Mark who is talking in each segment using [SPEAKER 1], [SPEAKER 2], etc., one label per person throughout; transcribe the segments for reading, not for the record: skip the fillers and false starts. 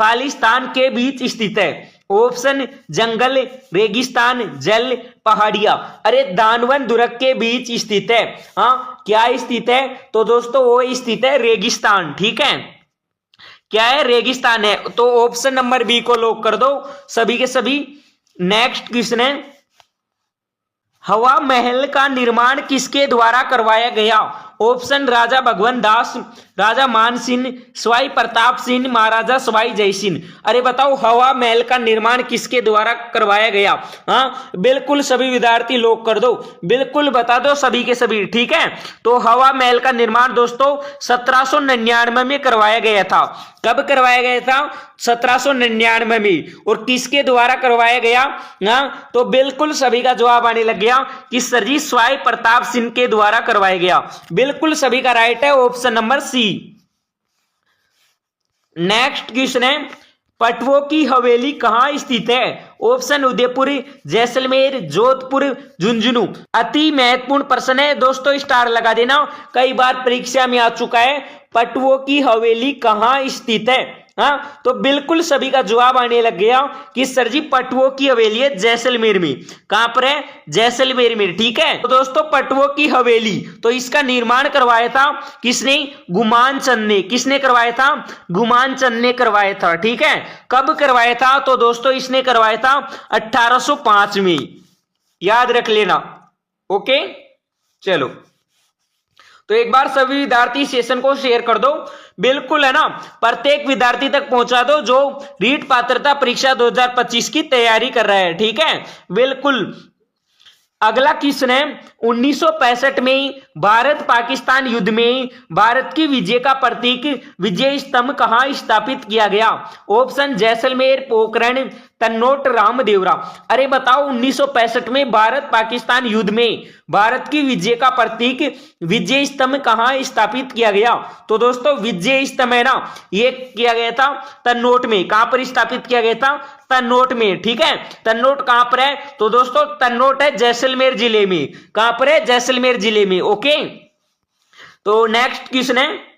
[SPEAKER 1] खालिस्तान के बीच स्थित है? ऑप्शन जंगल, रेगिस्तान, जल, पहाड़ियां। अरे दानवन दुर्ग के बीच स्थित है। हाँ, क्या स्थित है? तो दोस्तों वो स्थित है रेगिस्तान। ठीक है, क्या है? रेगिस्तान है। तो ऑप्शन नंबर बी को लॉक कर दो सभी के सभी। नेक्स्ट क्वेश्चन है, हवा महल का निर्माण किसके द्वारा करवाया गया? ऑप्शन राजा भगवंत दास, राजा मान सिंह, सवाई प्रताप सिंह, महाराजा सवाई जय सिंह। अरे बताओ हवा महल का निर्माण किसके द्वारा करवाया गया? हाँ, बिल्कुल सभी विद्यार्थी लोग कर दो, बिल्कुल बता दो सभी के सभी। ठीक है, तो हवा महल का निर्माण दोस्तों 1799 में करवाया गया था। कब करवाया गया था? 1799 में। और किसके द्वारा करवाया गया? हाँ, तो बिल्कुल सभी का जवाब आने लग गया कि सर जी सवाई प्रताप सिंह के द्वारा करवाया गया। बिल्कुल सभी का राइट है option number C. Next question है, पटवों की हवेली कहां स्थित है? ऑप्शन उदयपुर, जैसलमेर, जोधपुर, झुंझुनू। अति महत्वपूर्ण प्रश्न है दोस्तों, स्टार लगा देना, कई बार परीक्षा में आ चुका है। पटवों की हवेली कहां स्थित है? हाँ, तो बिल्कुल सभी का जवाब आने लग गया कि सर जी पटवों की हवेली है जैसलमेर में। कहां पर है? जैसलमेर में। ठीक है, तो दोस्तों पटवों की हवेली, तो इसका निर्माण करवाया था किसने? गुमान चंद ने। किसने करवाया था? गुमान चंद ने करवाया था। ठीक है, कब करवाया था? तो दोस्तों इसने करवाया था 1805 में, याद रख लेना। ओके, चलो तो एक बार सभी विद्यार्थी सेशन को शेयर कर दो, बिल्कुल है ना, प्रत्येक विद्यार्थी तक पहुंचा दो जो रीट पात्रता परीक्षा 2025 की तैयारी कर रहा है। ठीक है, बिल्कुल। अगला क्वेश्चन है, 1965 में भारत पाकिस्तान युद्ध में भारत की विजय का प्रतीक विजय स्तंभ कहां स्थापित किया गया? ऑप्शन जैसलमेर, पोखरण, तन्नोट, रामदेवरा। अरे बताओ 1965 में भारत पाकिस्तान युद्ध में भारत की विजय का प्रतीक विजय स्तंभ कहां स्थापित किया गया? तो दोस्तों विजय स्तंभ है ना, ये किया गया था तन्नोट में। कहां पर स्थापित किया गया था? तन्नोट में। ठीक है, तन्नोट कहां पर है? तो दोस्तों तन्नोट है जैसलमेर जिले में। कहां पर है? जैसलमेर जिले में। ओके, तो नेक्स्ट क्वेश्चन है,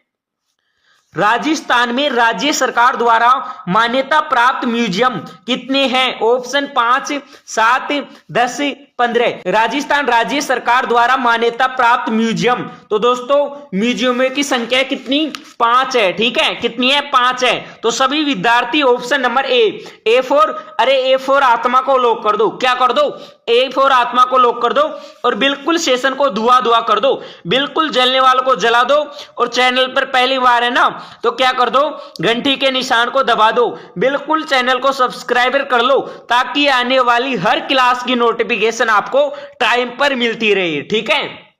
[SPEAKER 1] राजस्थान में राज्य सरकार द्वारा मान्यता प्राप्त म्यूजियम कितने हैं? ऑप्शन 5, 7, 10, 15। राजस्थान राज्य सरकार द्वारा मान्यता प्राप्त म्यूजियम, तो दोस्तों म्यूजियम की संख्या कितनी? 5 है। ठीक है, कितनी है? 5 है। तो सभी विद्यार्थी ऑप्शन नंबर ए फॉर, अरे ए फॉर आत्मा को लॉक कर दो। क्या कर दो? ए फॉर आत्मा को लॉक कर दो, और बिल्कुल सेशन को दुआ कर दो, बिल्कुल जलने वालों को जला दो, और चैनल पर पहली बार है ना तो क्या कर दो? घंटी के निशान को दबा दो, बिल्कुल चैनल को सब्सक्राइब कर लो, ताकि आने वाली हर क्लास की नोटिफिकेशन आपको टाइम पर मिलती रहे। ठीक है,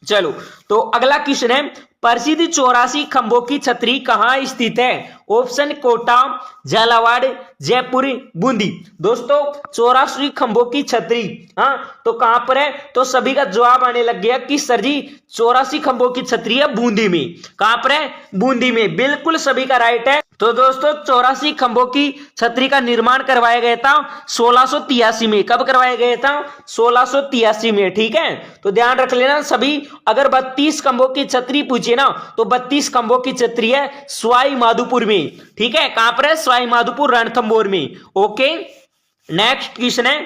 [SPEAKER 1] चलो तो अगला क्वेश्चन है, प्रसिद्ध 84 खंभों की छतरी कहां स्थित है? ऑप्शन कोटा, झालावाड़, जयपुर, बूंदी। दोस्तों 84 खंभों की छतरी, हाँ तो कहां पर है? तो सभी का जवाब आने लग गया कि सर जी 84 खंभों की छतरी है बूंदी में। कहां पर है? बूंदी में। बिल्कुल सभी का राइट है। तो दोस्तों 84 खंभों की छतरी का निर्माण करवाया गया था 1683 में। कब करवाया गया था? 1683 में। ठीक है, तो ध्यान रख लेना सभी। अगर 32 खंभों की छतरी पूछे ना तो 32 खंभों की छतरी है सवाई माधोपुर में। ठीक है, कहां पर है? सवाई माधोपुर, रणथंभौर में। ओके, नेक्स्ट क्वेश्चन है,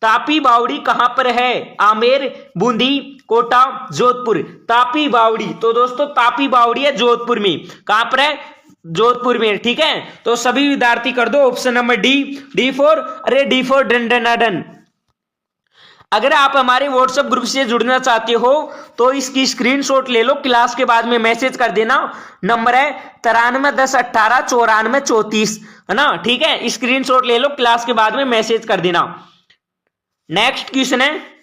[SPEAKER 1] तापी बावड़ी कहां पर है? आमेर, बूंदी, कोटा, जोधपुर। तापी बावड़ी, तो दोस्तों तापी बावड़ी है जोधपुर में। कहां पर है? जोधपुर में। ठीक है, तो सभी विद्यार्थी कर दो ऑप्शन नंबर डी फॉर, अरे डी फॉर डन। अगर आप हमारे व्हाट्सएप ग्रुप से जुड़ना चाहते हो तो इसकी स्क्रीनशॉट ले लो, क्लास के बाद में मैसेज कर देना। नंबर है 9310189434, है ना? ठीक है, स्क्रीनशॉट ले लो, क्लास के बाद में मैसेज कर देना। नेक्स्ट क्वेश्चन है,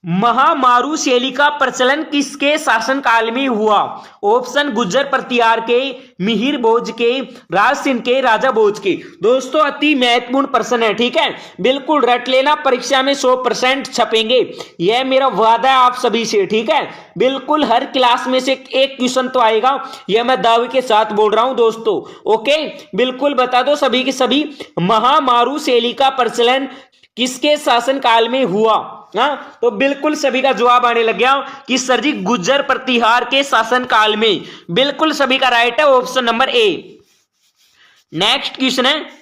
[SPEAKER 1] महामारू शैली का प्रचलन किसके शासनकाल में हुआ? ऑप्शन गुर्जर प्रतिहार के, मिहिर भोज के, राज सिंह के, राजा भोज के। दोस्तों अति महत्वपूर्ण प्रश्न है। ठीक है, बिल्कुल रट लेना, परीक्षा में 100% छपेंगे, यह मेरा वादा है आप सभी से। ठीक है, बिल्कुल हर क्लास में से एक क्वेश्चन तो आएगा, यह मैं दावे के साथ बोल रहा हूं दोस्तों। ओके, बिल्कुल बता दो सभी के सभी, महामारू शैली का प्रचलन किसके शासनकाल में हुआ? हाँ, तो बिल्कुल सभी का जवाब आने लग गया कि सर जी गुर्जर प्रतिहार के शासनकाल में। बिल्कुल सभी का राइट है option number A. Next question है,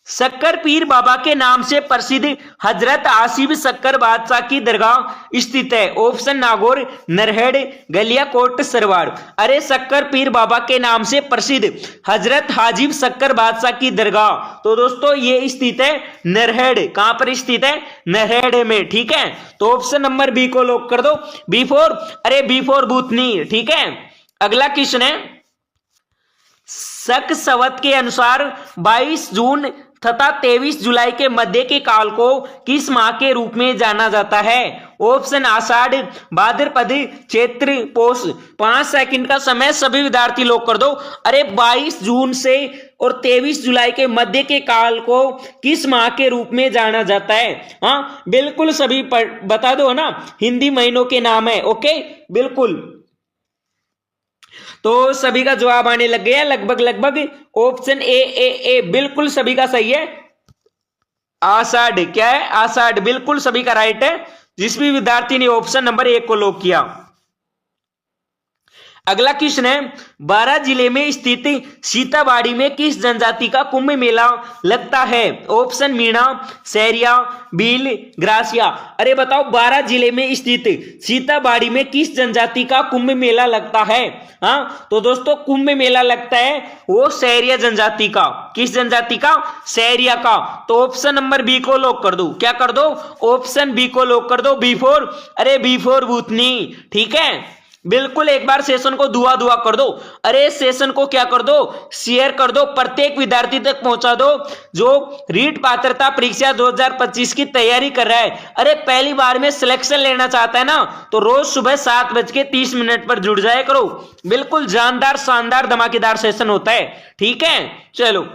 [SPEAKER 1] शक्कर पीर बाबा के नाम से प्रसिद्ध हजरत आसिफ शक्कर बादशाह की दरगाह स्थित है। ऑप्शन नागौर, नरहड़, गलियाकोट, सरवाड़। अरे शक्कर पीर बाबा के नाम से प्रसिद्ध हजरत हाजिब शक्कर बादशाह की दरगाह, तो दोस्तों ये स्थित है नरहड़। कहां पर स्थित है? नरहड़ में। ठीक है, तो ऑप्शन नंबर बी को लॉक कर दो। बी फोर, अरे बी फोर भूतनी। ठीक है, अगला क्वेश्चन है, शक सवत के अनुसार 22 जून तथा 23 जुलाई के मध्य के काल को किस माह के रूप में जाना जाता है? ऑप्शन आषाढ़, भाद्रपद, चैत्र, पौष। 5 सेकंड का समय, सभी विद्यार्थी लोग कर दो। अरे 22 जून से और 23 जुलाई के मध्य के काल को किस माह के रूप में जाना जाता है? हाँ, बिल्कुल सभी बता दो ना, हिंदी महीनों के नाम है। ओके, बिल्कुल, तो सभी का जवाब आने लग गया लगभग ऑप्शन ए बिल्कुल सभी का सही है। आषाढ़, क्या है? आषाढ़, बिल्कुल सभी का राइट है, जिस भी विद्यार्थी ने ऑप्शन नंबर ए को लॉक किया। अगला क्वेश्चन है, 12 जिले में स्थित सीताबाड़ी में किस जनजाति का कुंभ मेला लगता है? Option Meena, Sahariya, Bhil, gratia. अरे बताओ 12 जिले में स्थित सीताबाड़ी में किस जनजाति का कुंभ मेला लगता है? हाँ, तो दोस्तों कुंभ मेला लगता है वो सहरिया जनजाति का। किस जनजाति का? सहरिया का। तो ऑप्शन नंबर बी को लॉक कर दो। क्या कर दो? ऑप्शन बी को लॉक कर दो। बी फोर, अरे बी फोर भूतनी। ठीक है, बिल्कुल एक बार सेशन को दुआ कर दो। अरे सेशन को क्या कर दो? शेयर कर दो, प्रत्येक विद्यार्थी तक पहुंचा दो जो रीट पात्रता परीक्षा 2025 की तैयारी कर रहा है। अरे पहली बार में सिलेक्शन लेना चाहता है ना, तो रोज सुबह 7:30 पर जुड़ जाया करो। बिल्कुल जानदार, शानदार, धमाकेदार सेशन होता है। ठीक है, चलो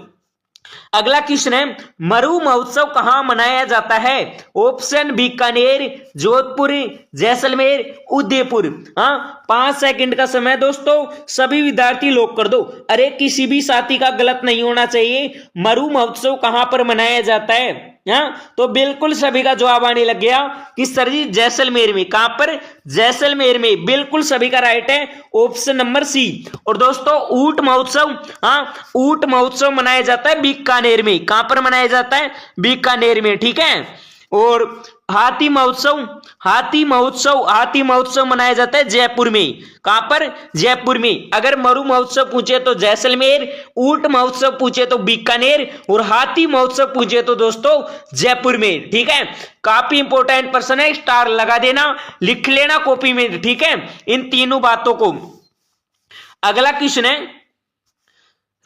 [SPEAKER 1] अगला क्वेश्चन है, मरु महोत्सव कहां मनाया जाता है? ऑप्शन बीकानेर, जोधपुर, जैसलमेर, उदयपुर। हाँ, 5 सेकंड का समय दोस्तों, सभी विद्यार्थी लॉक कर दो। अरे किसी भी साथी का गलत नहीं होना चाहिए। मरु महोत्सव कहां पर मनाया जाता है? हाँ, तो बिल्कुल सभी का जवाब आने लग गया कि सर जी जैसलमेर में। कहां पर? जैसलमेर में। बिल्कुल सभी का राइट है ऑप्शन नंबर सी। और दोस्तों ऊंट महोत्सव, हाँ ऊंट महोत्सव मनाया जाता है बीकानेर में। कहां पर मनाया जाता है? बीकानेर में। ठीक है, और हाथी महोत्सव मनाया जाता है जयपुर में। कहां पर? जयपुर में। अगर मरु महोत्सव पूछे तो जैसलमेर, ऊंट महोत्सव पूछे तो बीकानेर, और हाथी महोत्सव पूछे तो दोस्तों जयपुर में। ठीक है, काफी इंपॉर्टेंट प्रश्न है, स्टार लगा देना, लिख लेना कॉपी में। ठीक है, इन तीनों बातों को। अगला क्वेश्चन है,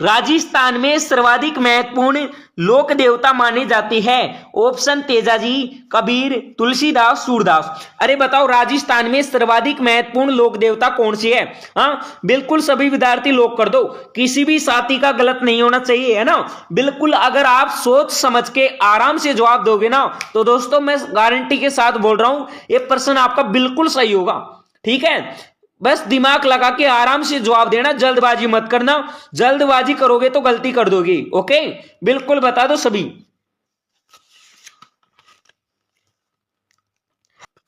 [SPEAKER 1] राजस्थान में सर्वाधिक महत्वपूर्ण लोक देवता मानी जाती है? ऑप्शन तेजाजी, कबीर, तुलसीदास, सूरदास। अरे बताओ राजस्थान में सर्वाधिक महत्वपूर्ण लोक देवता कौन सी है? हाँ, बिल्कुल सभी विद्यार्थी लॉक कर दो, किसी भी साथी का गलत नहीं होना चाहिए, है ना। बिल्कुल अगर आप सोच समझ के आराम से जवाब दोगे ना, तो दोस्तों मैं गारंटी के साथ बोल रहा हूं ये प्रश्न आपका बिल्कुल सही होगा। ठीक है, बस दिमाग लगा के आराम से जवाब देना, जल्दबाजी मत करना। जल्दबाजी करोगे तो गलती कर दोगे। ओके, बिल्कुल बता दो सभी।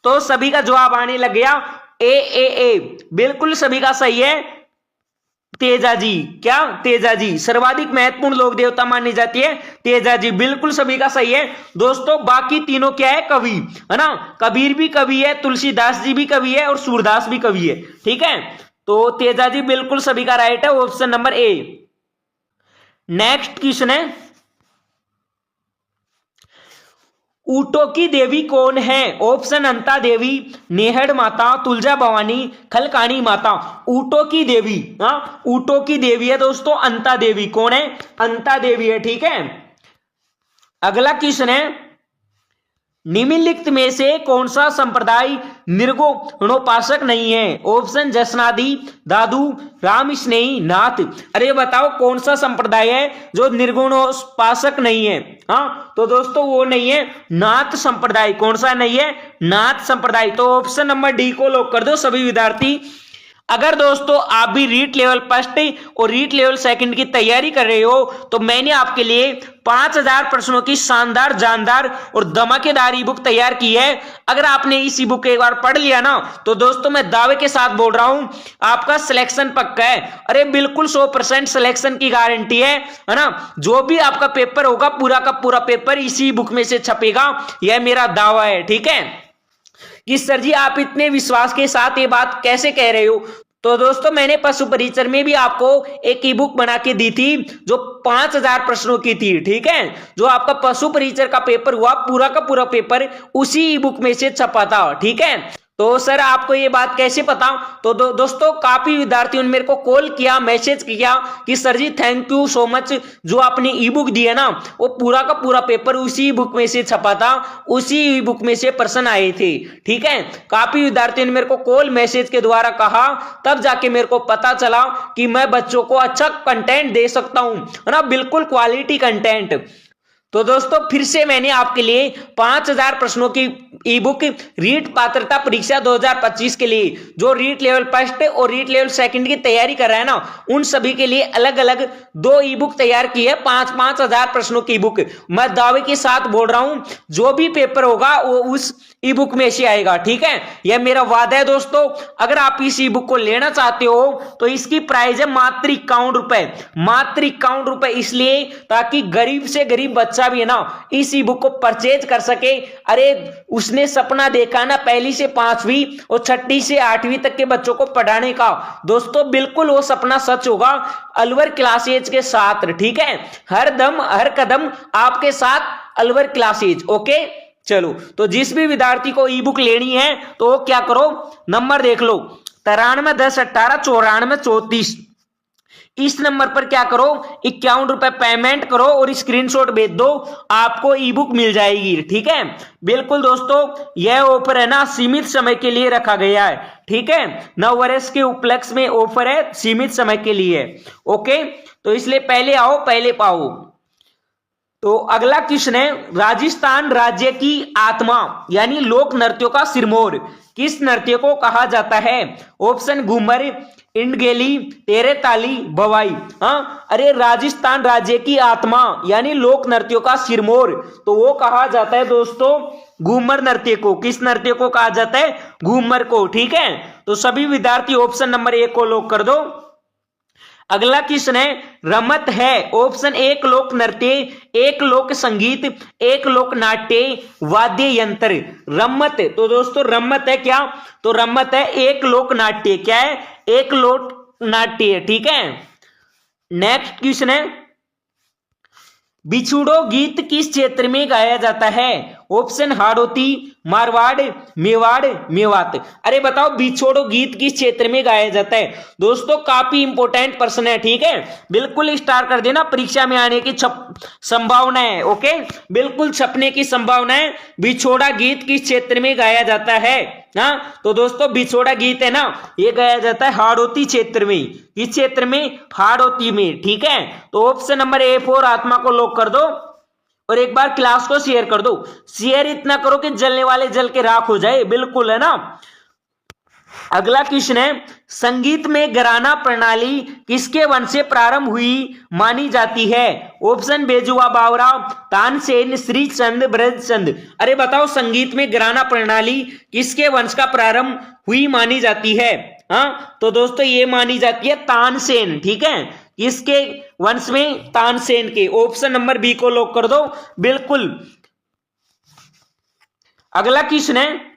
[SPEAKER 1] तो सभी का जवाब आने लग गया ए। बिल्कुल सभी का सही है। तेजाजी, क्या? तेजाजी सर्वाधिक महत्वपूर्ण लोक देवता मानी जाती है, तेजाजी। बिल्कुल सभी का सही है दोस्तों। बाकी तीनों क्या है? कवि, है ना। कबीर भी कवि है, तुलसीदास जी भी कवि है, और सूरदास भी कवि है। ठीक है, तो तेजाजी बिल्कुल सभी का राइट है option number A. Next question है, ऊंटों की देवी कौन है? ऑप्शन अंता देवी, नेहड़ माता, तुलजा भवानी, खलकानी माता। ऊंटों की देवी, हाँ ऊंटों की देवी है दोस्तों अंता देवी। कौन है? अंता देवी है। ठीक है, अगला क्वेश्चन है, निम्नलिखित में से कौन सा संप्रदाय निर्गुणोपासक नहीं है? ऑप्शन जसनादी, दादू, राम स्नेही, नाथ। अरे बताओ कौन सा संप्रदाय है जो निर्गुणोपासक नहीं है? हाँ, तो दोस्तों वो नहीं है नाथ संप्रदाय। कौन सा नहीं है? नाथ संप्रदाय। तो ऑप्शन नंबर डी को लॉक कर दो सभी विद्यार्थी। अगर दोस्तों आप भी रीट लेवल फर्स्ट और रीट लेवल सेकंड की तैयारी कर रहे हो तो मैंने आपके लिए 5000 प्रश्नों की शानदार जानदार और धमाकेदार ई बुक तैयार की है। अगर आपने इस ई बुक एक बार पढ़ लिया ना तो दोस्तों मैं दावे के साथ बोल रहा हूं आपका सिलेक्शन पक्का है। अरे बिल्कुल 100% सिलेक्शन की गारंटी है ना। जो भी आपका पेपर होगा पूरा का पूरा पेपर इसी बुक में से छपेगा, यह मेरा दावा है। ठीक है कि सर जी आप इतने विश्वास के साथ ये बात कैसे कह रहे हो। तो दोस्तों मैंने पशु परिचर में भी आपको एक ई बुक बना के दी थी जो 5000 प्रश्नों की थी। ठीक है, जो आपका पशु परिचर का पेपर हुआ पूरा का पूरा पेपर उसी ई बुक में से छपा था। ठीक है, तो सर आपको ये बात कैसे पता। तो दोस्तों काफी विद्यार्थियों ने मेरे को कॉल किया, मैसेज किया कि sir ji thank you so much, जो आपने ई बुक दी है ना वो पूरा का पूरा पेपर उसी बुक में से छपा था, उसी ई बुक में से प्रश्न आए थे। ठीक है, काफी विद्यार्थियों ने मेरे को कॉल मैसेज के द्वारा कहा, तब जाके मेरे को पता चला कि मैं बच्चों को अच्छा कंटेंट दे सकता हूं, है ना, बिल्कुल क्वालिटी कंटेंट। तो दोस्तों फिर से मैंने आपके लिए 5000 प्रश्नों की ई बुक रीट पात्रता परीक्षा 2025 के लिए जो रीट लेवल फर्स्ट और रीट लेवल सेकंड की तैयारी कर रहा है ना उन सभी के लिए अलग अलग 2 ई बुक तैयार की है। 5000 प्रश्नों की बुक मैं दावे के साथ बोल रहा हूं जो भी पेपर होगा वो उस ई बुक में से आएगा। ठीक है, यह मेरा वादा है दोस्तों। अगर आप इस ई बुक को लेना चाहते हो तो इसकी प्राइस है मात्र 51 रुपए, मात्र 51 रुपए, इसलिए ताकि गरीब से गरीब बच्चा भी है ना इस ई बुक को परचेज कर सके। अरे उसने सपना देखा ना पहली से 5वीं और 6ठी से 8वीं तक के बच्चों को पढ़ाने का, दोस्तों बिल्कुल वो सपना सच होगा अलवर क्लासेज के साथ। ठीक है, हर दम हर कदम आपके साथ अलवर क्लासेज। ओके चलो, तो जिस भी विद्यार्थी को ई बुक लेनी है तो वो क्या करो, नंबर देख लो 93 10 18 94 34, इस नंबर पर क्या करो 51 रुपए पेमेंट करो और स्क्रीनशॉट भेज दो, आपको ई बुक मिल जाएगी। ठीक है, बिल्कुल दोस्तों यह ऑफर है ना सीमित समय के लिए रखा गया है। ठीक है, 9 वर्ष के उपलक्ष्य में ऑफर है, सीमित समय के लिए। ओके, तो इसलिए पहले आओ पहले पाओ। तो अगला क्वेश्चन है, राजस्थान राज्य की आत्मा यानी लोक नृत्यों का सिरमौर किस नृत्य को कहा जाता है। ऑप्शन घूमर, इंडगेली, तेरे ताली, भवाई। हाँ, अरे राजस्थान राज्य की आत्मा यानी लोक नृत्यों का सिरमौर तो वो कहा जाता है दोस्तों घूमर नृत्य को। किस नृत्य को कहा जाता है, घूमर को। ठीक है, तो सभी विद्यार्थी ऑप्शन नंबर 1 को लॉक कर दो। अगला क्वेश्चन है, रमत है ऑप्शन 1 लोक नृत्य, 1 लोक संगीत, 1 लोक नाट्य, वाद्य यंत्र। रमत, तो दोस्तों रमत है क्या, तो रमत है 1 लोक नाट्य। क्या है, 1 लोक नाट्य। ठीक है, नेक्स्ट क्वेश्चन है, बिछुड़ो गीत किस क्षेत्र में गाया जाता है। ऑप्शन हाड़ौती, मारवाड़, मेवाड़, मेवात। अरे बताओ बिछोड़ो गीत किस क्षेत्र में गाया जाता है। दोस्तों काफी इंपोर्टेंट प्रश्न है। ठीक है, बिल्कुल स्टार कर देना, परीक्षा में आने की संभावना है। ओके, बिल्कुल छपने की संभावना है। बिछोड़ा गीत किस क्षेत्र में गाया जाता है। हाँ, तो दोस्तों बिछोड़ा गीत है ना ये गाया जाता है हाड़ौती क्षेत्र में। किस क्षेत्र में, हाड़ौती में। ठीक है, तो ऑप्शन नंबर A4 आत्मा को लॉक कर दो और एक बार क्लास को शेयर कर दो। शेयर इतना करो कि जलने वाले जल के राख हो जाए, बिल्कुल है ना। अगला क्वेश्चन है, संगीत में घराना प्रणाली किसके वंश से प्रारंभ हुई मानी जाती है। ऑप्शन बेजुआ बावरा, तानसेन, श्रीचंद, ब्रजचंद। अरे बताओ संगीत में घराना प्रणाली किसके वंश का प्रारंभ हुई मानी जाती है। हाँ, तो दोस्तों ये मानी जाती है तानसेन। ठीक है, इसके वंश में तानसेन के। ऑप्शन नंबर बी को लॉक कर दो, बिल्कुल। अगला क्वेश्चन है,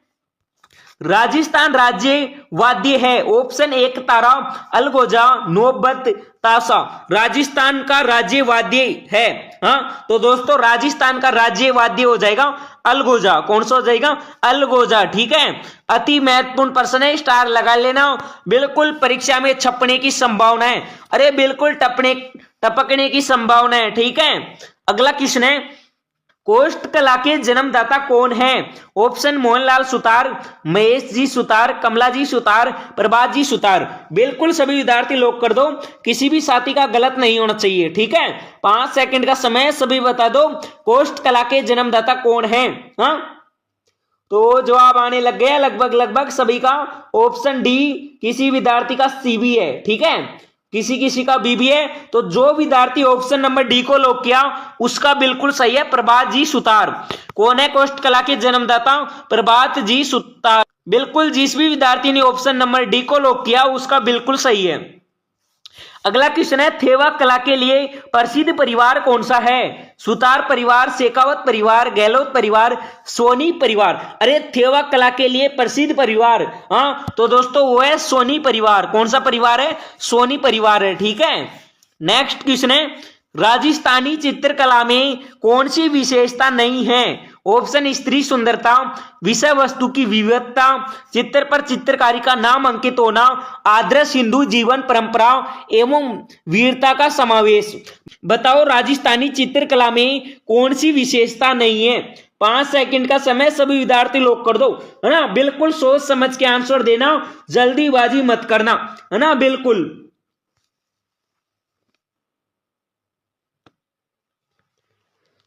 [SPEAKER 1] राजस्थान राज्य वाद्य है। ऑप्शन 1 तारा, अलगोजा, नौबत, ताशा। राजस्थान का राज्य वाद्य है। हाँ, तो दोस्तों राजस्थान का राज्य वाद्य हो जाएगा अलगोजा। कौन सा हो जाएगा, अलगोजा। ठीक है, अति महत्वपूर्ण प्रश्न है, स्टार लगा लेना, बिल्कुल परीक्षा में छपने की संभावना है। अरे बिल्कुल टपकने की संभावना है। ठीक है, अगला क्वेश्चन है, कोष्ठ कला के जन्मदाता कौन है। ऑप्शन मोहनलाल सुतार, महेश जी सुतार, कमला जी सुतार, प्रभात जी सुतार। बिल्कुल सभी विद्यार्थी लॉक कर दो, किसी भी साथी का गलत नहीं होना चाहिए। ठीक है, 5 सेकंड का समय, सभी बता दो कोष्ठ कला के जन्मदाता कौन है। हाँ, तो जवाब आने लग गया लगभग लगभग सभी का। ऑप्शन डी किसी विद्यार्थी का सी भी है, ठीक है, किसी किसी का बी भी है। तो जो विद्यार्थी ऑप्शन नंबर डी को लॉक किया उसका बिल्कुल सही है प्रभात जी सुतार। कौन है कोष्ठ कला के जन्मदाता? प्रभात जी सुतार। बिल्कुल, जिस भी विद्यार्थी ने ऑप्शन नंबर डी को लॉक किया उसका बिल्कुल सही है। अगला क्वेश्चन है, थेवा कला के लिए प्रसिद्ध परिवार कौन सा है? सुतार परिवार, शेखावत परिवार, गहलोत परिवार, सोनी परिवार। अरे थेवा कला के लिए प्रसिद्ध परिवार, हाँ तो दोस्तों वो है सोनी परिवार। कौन सा परिवार है? सोनी परिवार है, ठीक है। नेक्स्ट क्वेश्चन है, राजस्थानी चित्रकला में कौन सी विशेषता नहीं है? ऑप्शन स्त्री सुंदरता, विषय वस्तु की विविधता, चित्र पर चित्रकारी का नाम अंकित होना, आदर्श हिंदू जीवन परंपरा एवं वीरता का समावेश। बताओ राजस्थानी चित्रकला में कौन सी विशेषता नहीं है? 5 सेकंड का समय, सभी विद्यार्थी लॉक कर दो, है ना। बिल्कुल सोच समझ के आंसर देना, जल्दीबाजी मत करना, है ना, बिल्कुल।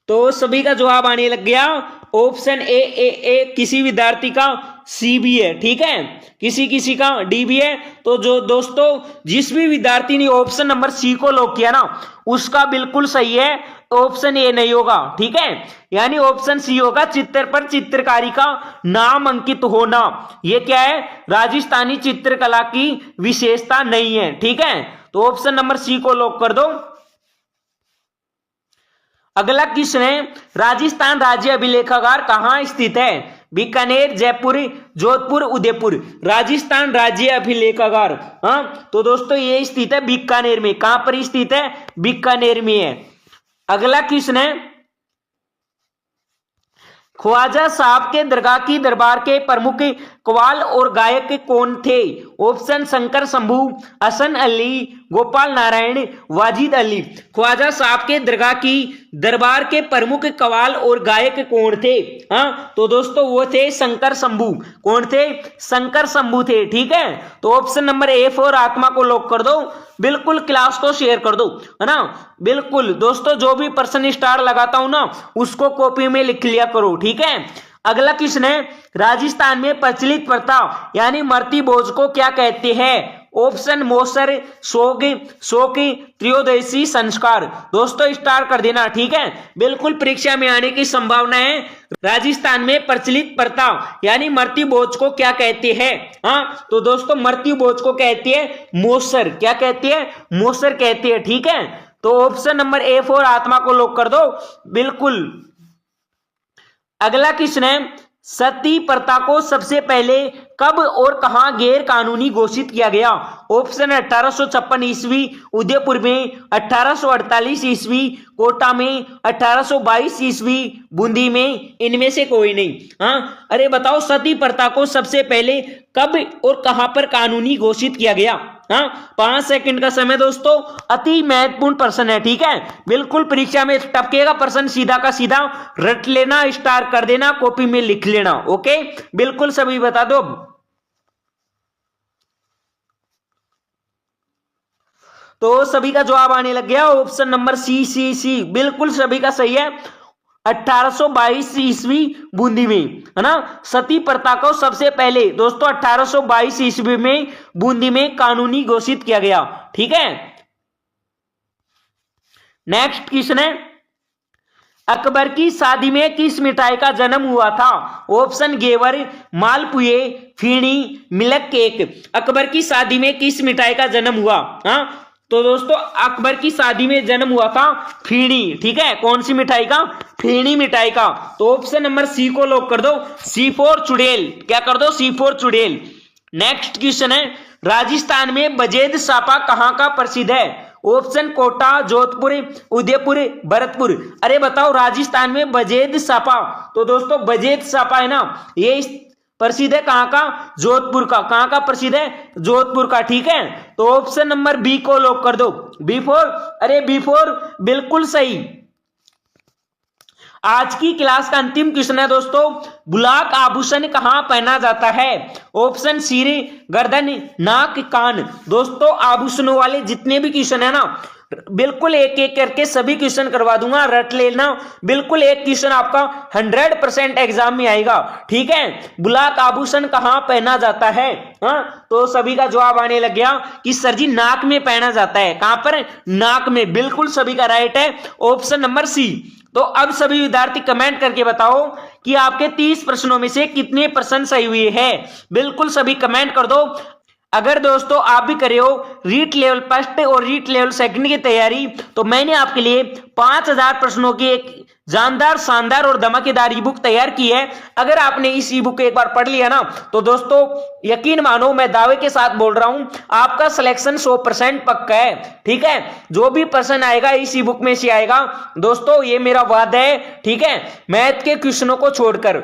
[SPEAKER 1] तो सभी का जवाब आने लग गया। ऑप्शन ए किसी विद्यार्थी का सी भी है, ठीक है, किसी किसी का डी भी है। तो जो दोस्तों जिस भी विद्यार्थी ने ऑप्शन नंबर सी को लॉक किया ना उसका बिल्कुल सही है, ऑप्शन ए नहीं होगा, ठीक है, यानी ऑप्शन सी होगा, चित्र पर चित्रकारी का नाम अंकित होना। यह क्या है? राजस्थानी चित्रकला की विशेषता नहीं है, ठीक है। तो ऑप्शन नंबर सी को लॉक कर दो। अगला क्वेश्चन है, राजस्थान राज्य अभिलेखागार कहां स्थित है? बीकानेर, जयपुर, जोधपुर, उदयपुर। राजस्थान राज्य अभिलेखागार, हाँ तो दोस्तों ये स्थित है बीकानेर में। कहां पर स्थित है? बीकानेर में है। अगला क्वेश्चन है, ख्वाजा साहब के दरगाह की दरबार के प्रमुख कव्वाल और गायक कौन थे? ऑप्शन शंकर शंभू, हसन अली, गोपाल नारायण, वाजिद अली। ख्वाजा साहब के दरगाह की दरबार के प्रमुख कव्वाल और गायक कौन थे? हाँ तो दोस्तों वो थे शंकर शंभू। कौन थे? शंकर शंभू थे, ठीक है। तो ऑप्शन नंबर ए फॉर आत्मा को लॉक कर दो। बिल्कुल क्लास को शेयर कर दो, है ना, बिल्कुल दोस्तों। जो भी पर्सन स्टार लगाता हूं ना उसको कॉपी में लिख लिया करो, ठीक है। अगला क्वेश्चन है, राजस्थान में प्रचलित प्रथा यानी मरती भोज को क्या कहते हैं? ऑप्शन मोसर, शोक, त्रयोदशी संस्कार। दोस्तों स्टार कर देना, ठीक है, बिल्कुल परीक्षा में आने की संभावना है। राजस्थान में प्रचलित प्रथा यानी मरती भोज को क्या कहते हैं? हाँ तो दोस्तों मरती भोज को कहती है मोसर। क्या कहती है? मोसर कहती है, ठीक है। तो ऑप्शन नंबर ए फॉर आत्मा को लॉक कर दो, बिल्कुल। अगला क्वेश्चन है, सती प्रथा को सबसे पहले कब और कहां गैर कानूनी घोषित किया गया? ऑप्शन 1856 ईस्वी उदयपुर में, 1848 ईस्वी कोटा में, 1822 ईस्वी बूंदी में, इनमें से कोई नहीं। हाँ अरे बताओ सती प्रथा को सबसे पहले कब और कहां पर कानूनी घोषित किया गया? हाँ 5 सेकंड का समय दोस्तों, अति महत्वपूर्ण प्रश्न है, ठीक है, बिल्कुल परीक्षा में टपकेगा प्रश्न, सीधा का सीधा रट लेना, स्टार कर देना, कॉपी में लिख लेना, ओके, बिल्कुल सभी बता दो। तो सभी का जवाब आने लग गया, ऑप्शन नंबर सी, बिल्कुल सभी का सही है। 1822 ईस्वी बूंदी में, है ना, सती प्रथा को सबसे पहले दोस्तों 1822 ईस्वी में बूंदी में कानूनी घोषित किया गया, ठीक है। नेक्स्ट क्वेश्चन है, अकबर की शादी में किस मिठाई का जन्म हुआ था? ऑप्शन घेवर, मालपुए, फीणी, मिल्क केक। अकबर की शादी में किस मिठाई का जन्म हुआ? हाँ तो दोस्तों अकबर की शादी में जन्म हुआ था फीणी, ठीक है। कौन सी मिठाई का? फीणी मिठाई का। तो ऑप्शन नंबर सी को लॉक कर दो, सी फॉर चुड़ैल। क्या कर दो? सी फॉर चुड़ैल। नेक्स्ट क्वेश्चन है, राजस्थान में बजेद सापा कहां का प्रसिद्ध है? ऑप्शन कोटा, जोधपुर, उदयपुर, भरतपुर। अरे बताओ राजस्थान में बजेद सापा, तो दोस्तों बजेद सापा है ना, ये प्रसिद्ध है कहां का? जोधपुर का। कहां का प्रसिद्ध है? जोधपुर का, ठीक है। तो ऑप्शन नंबर बी को लॉक कर दो, बी फोर। अरे बी फोर बिल्कुल सही। आज की क्लास का अंतिम क्वेश्चन है दोस्तों, बुलाक आभूषण कहां पहना जाता है? ऑप्शन सिर, गर्दन, नाक, कान। दोस्तों आभूषणों वाले जितने भी क्वेश्चन है ना बिल्कुल एक एक करके सभी क्वेश्चन करवा दूंगा, रट लेना। बिल्कुल एक क्वेश्चन आपका 100% एग्जाम में आएगा, ठीक है। बुलाक आभूषण कहां पहना जाता है? हाँ, तो सभी का जवाब आने लग गया कि सर जी नाक में पहना जाता है। कहां पर? नाक में। बिल्कुल सभी का राइट है ऑप्शन नंबर सी। तो अब सभी विद्यार्थी कमेंट करके बताओ कि आपके 30 प्रश्नों में से कितने प्रश्न सही हुए हैं। बिल्कुल सभी कमेंट कर दो। अगर दोस्तों आप भी करे हो रीट लेवल फर्स्ट और रीट लेवल सेकंड की तैयारी, तो मैंने आपके लिए 5000 प्रश्नों की एक जानदार, शानदार और धमाकेदार ई बुक तैयार की है। अगर आपने इस ई बुक को एक बार पढ़ लिया ना, तो दोस्तों यकीन मानो, मैं दावे के साथ बोल रहा हूं, आपका सिलेक्शन 100% पक्का है, ठीक है। जो भी प्रश्न आएगा इस ई बुक में से आएगा दोस्तों, ये मेरा वादा है, ठीक है। मैथ के क्वेश्चनों को छोड़कर,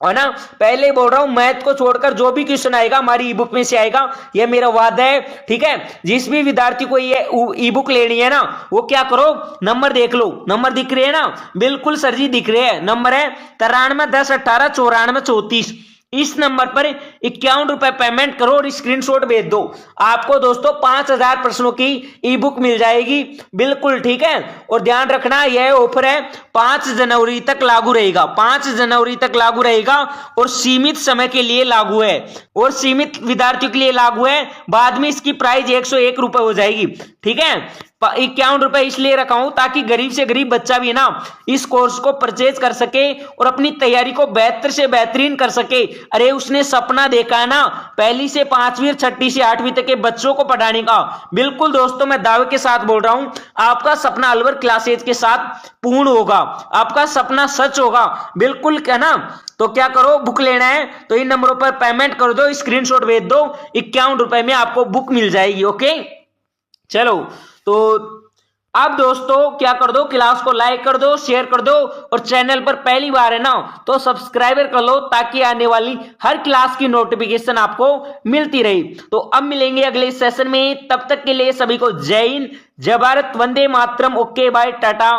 [SPEAKER 1] है ना, पहले बोल रहा हूं, मैथ को छोड़कर जो भी क्वेश्चन आएगा हमारी ई बुक में से आएगा, यह मेरा वादा है, ठीक है। जिस भी विद्यार्थी को ये ई बुक लेनी है ना, वो क्या करो, नंबर देख लो, नंबर दिख रहे हैं ना, बिल्कुल सर जी दिख रहे हैं। नंबर है 93 10 18 94 34। इस नंबर पर 51 रुपए पेमेंट करो और स्क्रीनशॉट भेज दो। आपको दोस्तों 5000 प्रश्नों की ई बुक मिल जाएगी, बिल्कुल, ठीक है। और ध्यान रखना, यह ऑफर है 5 जनवरी तक लागू रहेगा, 5 जनवरी तक लागू रहेगा और सीमित समय के लिए लागू है, और सीमित विद्यार्थियों के लिए लागू है। बाद में इसकी प्राइस 101 रुपए हो जाएगी, ठीक है। 51 रुपए इसलिए रखा हूं ताकि गरीब से गरीब बच्चा भी ना इस कोर्स को परचेज कर सके और अपनी तैयारी को बेहतर से बेहतरीन कर सके। अरे उसने सपना देखा है ना, पहली से 5वीं और 6ठी से 8वीं तक के बच्चों को पढ़ाने का। बिल्कुल दोस्तों, मैं दावे के साथ बोल रहा हूं, आपका सपना अलवर क्लासेज के साथ पूर्ण होगा, आपका सपना सच होगा, बिल्कुल, क्या ना। तो क्या करो, बुक लेना है तो इन नंबरों पर पेमेंट कर दो, स्क्रीनशॉट भेज दो, 51 रुपए में आपको बुक मिल जाएगी, ओके। चलो, तो अब दोस्तों क्या कर दो, क्लास को लाइक कर दो, शेयर कर दो, और चैनल पर पहली बार है ना तो सब्सक्राइबर कर लो, ताकि आने वाली हर क्लास की नोटिफिकेशन आपको मिलती रही। तो अब मिलेंगे अगले सेशन में, तब तक के लिए सभी को जय हिंद, जय भारत, वंदे मातरम, ओके बाय, टाटा।